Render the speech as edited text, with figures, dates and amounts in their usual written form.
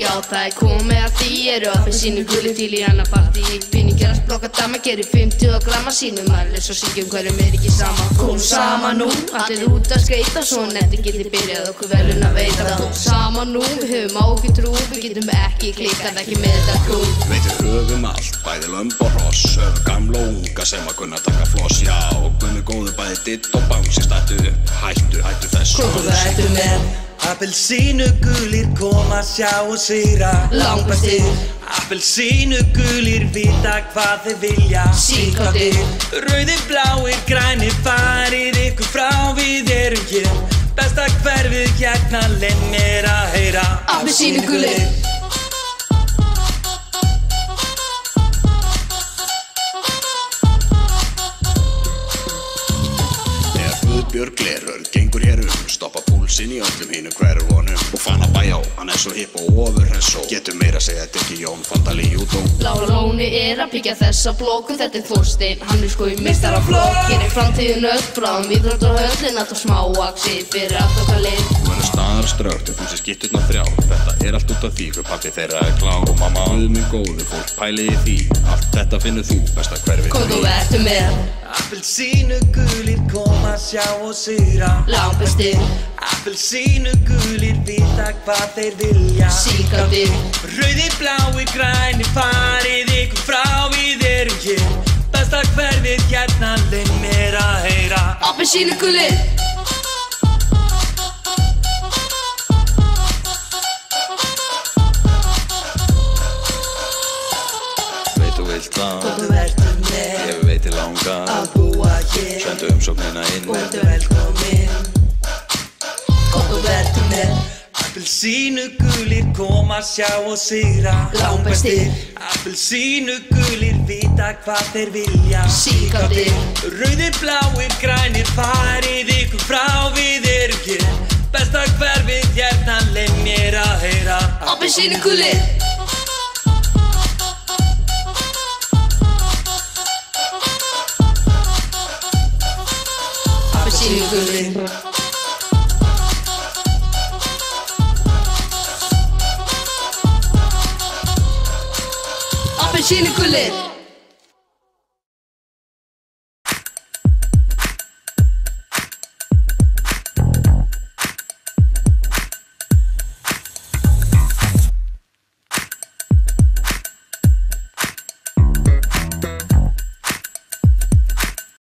Já, það komið að því appelsínugulir til í annað partí. Pinni gerast blokka dama, gerir 50 gramma sínum allir, svo syngjum hverjum ekki sama. Kom saman nú, allir út að skreita, svo netti geti byrjað okkur velun að veita. Kom saman nú, við höfum ákveð trú, við getum ekki klikkað, ekki með þetta krú. Veitir höfum allt, bæði lömb og hross, höfum gamla og unga sem að kunna taka floss. Já, og guðmi góðu bæði ditt og bánsi, stættu upp, hættu þessu. Hvað þú ættu með? Appelsínugulir koma, sjá og sigra. Langbestir. Appelsínugulir vita hvað þeir vilja. Síkáttir. Rauðir, bláir, grænir, farið ykkur frá, við erum hér. Besta hverfið hérna, leið mér að heyra. Appelsínugulir. Björg gleröld gengur hér stoppa púlsinn í öllum hínum hverfunum. Og Fanna Bæjá, hann svo hipp og ofurhress og getur meira að segja þetta ekki Jón Fandali út og Lára Lóni að byggja þessa blokku, þetta Þorsteinn, hann sko í meistaraflokk. Hér framtíðin öll, bráðum íþróttahöllin, alltaf smávaxi fyrir allt okkar lið. Þú verður staðar strögt þú sem skitturnar þrjá. Þetta allt út af því hver pabbi þeirra klár. Og mamma, minn góðu fólk, pælið í því. Allt þetta finnur þú, besta hverfið. Hvað þú ættu með? Appelsínugulir koma, sjá og sigra. Langbestir. Appelsínugulir vita hvað þeir vilja. Síkáttir. Rauðir, bláir, grænir, farið ykkur frá, við erum hér. Besta hverfið hérna, leið mér að heyra. Appelsínugulir. Veit þú vilt það, Hvað þú ertu með? ég veit ég langar Að búa hér. Sendu umsóknina inn. Vertu velkomin. Hvað þú ættu með? Appelsínugulir koma, sjá og sigra. Langbestir. Appelsínugulir vita hvað þeir vilja. Síkáttir. Rauðir, bláir, grænir, farið ykkur frá, við erum hér. Besta hverfið hérna, leið mér að heyra. Appelsínugulir. Appelsínugulir. Appelsínugulir.